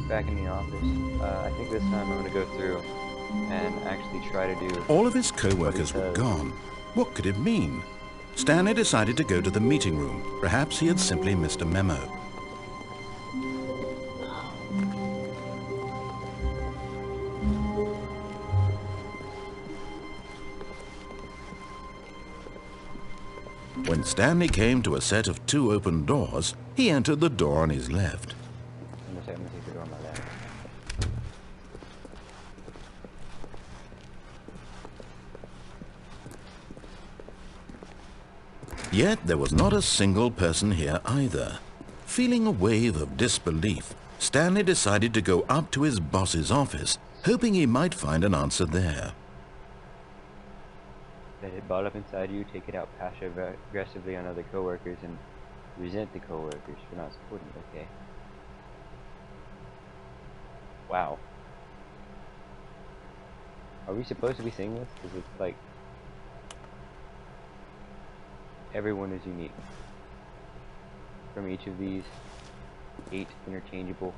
back in the office. I think this time I'm gonna go through and actually try to do. All of his co-workers were gone. What could it mean? Stanley decided to go to the meeting room. Perhaps he had simply missed a memo. When Stanley came to a set of 2 open doors, he entered the door on his left. I'm gonna take the door on my left. Yet there was not a single person here either. Feeling a wave of disbelief, Stanley decided to go up to his boss's office, hoping he might find an answer there. Let it ball up inside you, take it out passive-aggressively on other coworkers, and resent the coworkers for not supporting you. Okay. Wow. Are we supposed to be saying this? Because it's like everyone is unique. From each of these 8 interchangeable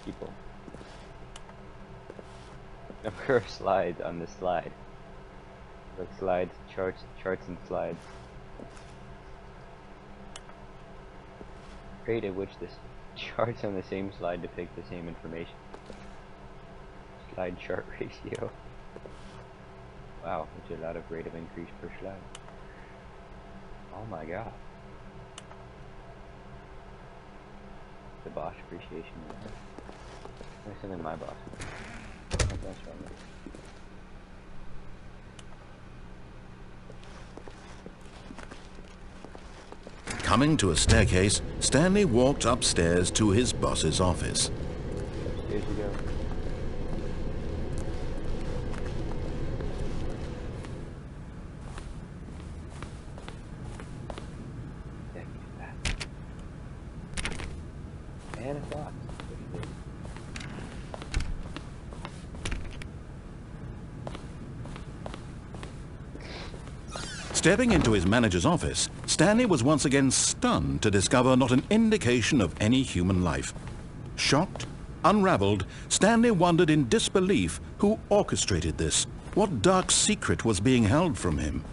people. Number of slides on this slide. Like slides, charts and slides. Rate at which the charts on the same slide depict the same information. Slide chart ratio. Wow, that's a lot of rate of increase per slide. Oh my god. The boss appreciation. There's something my boss. That's right. Coming to a staircase, Stanley walked upstairs to his boss's office. Upstairs you go. And a box. Stepping into his manager's office, Stanley was once again stunned to discover not an indication of any human life. Shocked, unraveled, Stanley wondered in disbelief who orchestrated this, what dark secret was being held from him.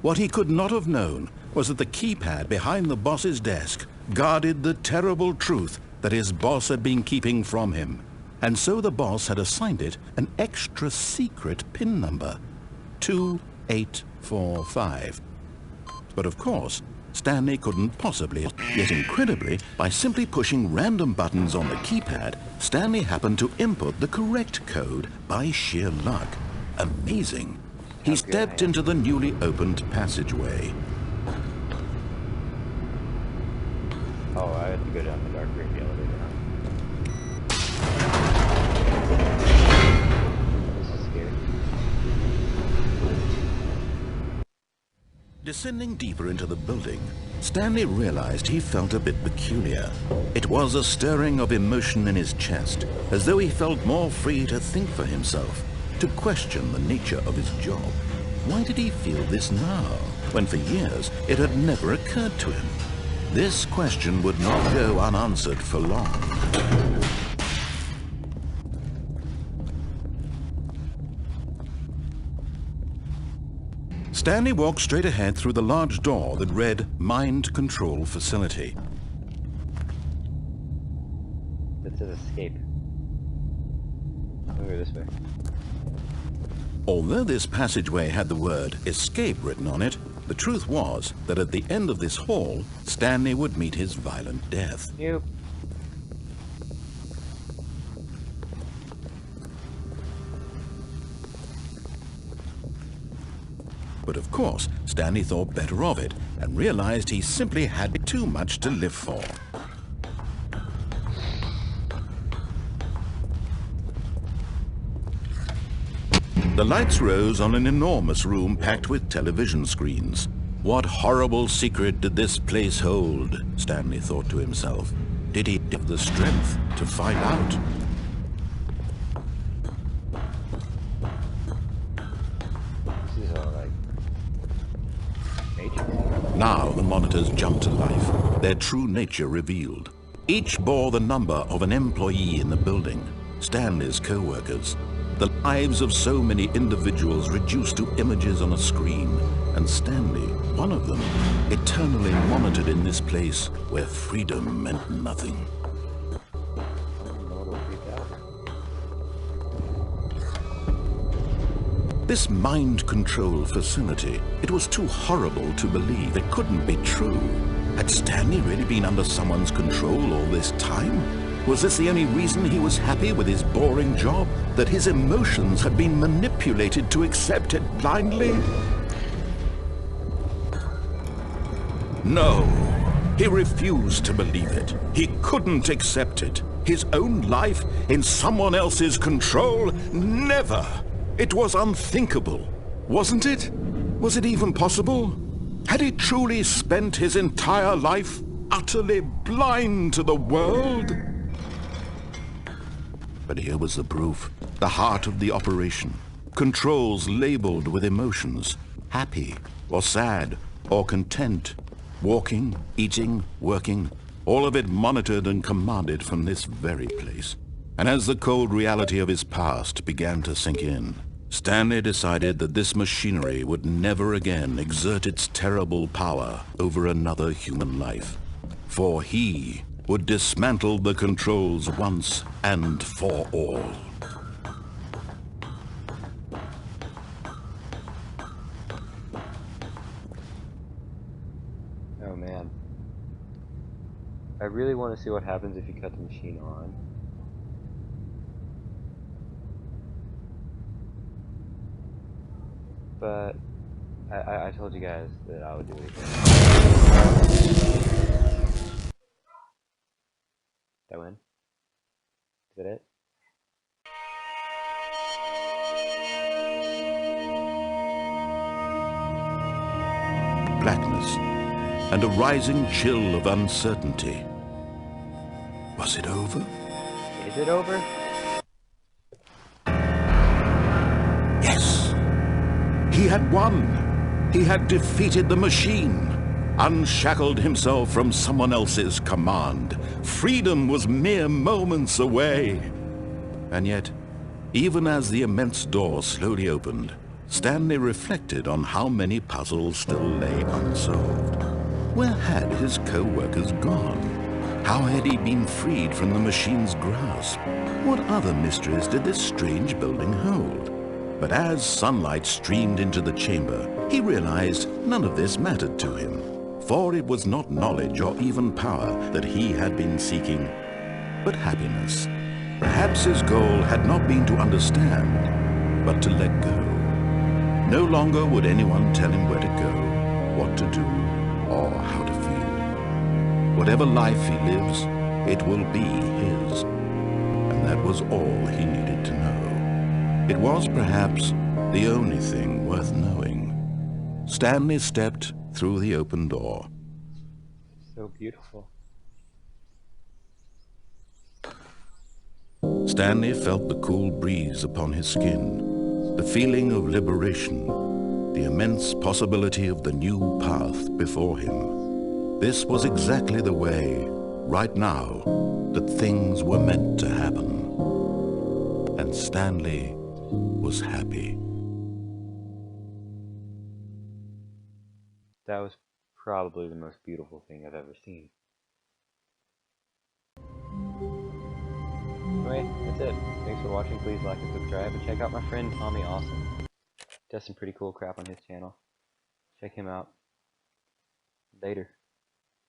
What he could not have known was that the keypad behind the boss's desk guarded the terrible truth that his boss had been keeping from him. And so the boss had assigned it an extra secret PIN number, 2845. But of course, Stanley couldn't possibly, yet incredibly, by simply pushing random buttons on the keypad, Stanley happened to input the correct code by sheer luck. Amazing. He stepped into the newly opened passageway. Oh, I have to go down the dark green elevator. This is scary. Descending deeper into the building, Stanley realized he felt a bit peculiar. It was a stirring of emotion in his chest, as though he felt more free to think for himself, to question the nature of his job. Why did he feel this now, when for years it had never occurred to him? This question would not go unanswered for long. Stanley walked straight ahead through the large door that read Mind Control Facility. That says escape. I'll go this way. Although this passageway had the word escape written on it, the truth was that at the end of this hall, Stanley would meet his violent death. Yep. But of course, Stanley thought better of it and realized he simply had too much to live for. The lights rose on an enormous room packed with television screens. What horrible secret did this place hold? Stanley thought to himself. Did he have the strength to find out? This is all like Matrix. Now the monitors jumped to life, their true nature revealed. Each bore the number of an employee in the building, Stanley's co-workers. The lives of so many individuals reduced to images on a screen, and Stanley, one of them, eternally monitored in this place where freedom meant nothing. This mind control facility, it was too horrible to believe. It couldn't be true. Had Stanley really been under someone's control all this time? Was this the only reason he was happy with his boring job? That his emotions had been manipulated to accept it blindly? No, he refused to believe it. He couldn't accept it. His own life in someone else's control? Never! It was unthinkable, wasn't it? Was it even possible? Had he truly spent his entire life utterly blind to the world? But here was the proof, the heart of the operation. Controls labeled with emotions, happy or sad or content. Walking, eating, working, all of it monitored and commanded from this very place. And as the cold reality of his past began to sink in, Stanley decided that this machinery would never again exert its terrible power over another human life. For he would dismantle the controls once and for all. Oh man. I really want to see what happens if you cut the machine on. But I told you guys that I would do it again. That win? Is that it? Blackness and a rising chill of uncertainty. Was it over? Is it over? Yes! He had won! He had defeated the machine, unshackled himself from someone else's command. Freedom was mere moments away. And yet, even as the immense door slowly opened, Stanley reflected on how many puzzles still lay unsolved. Where had his co-workers gone? How had he been freed from the machine's grasp? What other mysteries did this strange building hold? But as sunlight streamed into the chamber, he realized none of this mattered to him, for it was not knowledge or even power that he had been seeking, but happiness. Perhaps his goal had not been to understand, but to let go. No longer would anyone tell him where to go, what to do, or how to feel. Whatever life he lives, it will be his. And that was all he needed to know. It was perhaps the only thing worth knowing. Stanley stepped through the open door. So beautiful. Stanley felt the cool breeze upon his skin, the feeling of liberation, the immense possibility of the new path before him. This was exactly the way, right now, that things were meant to happen. And Stanley was happy. That was probably the most beautiful thing I've ever seen. Anyway, that's it. Thanks for watching. Please like and subscribe, and check out my friend Tommy Awesome. Does some pretty cool crap on his channel. Check him out. Later.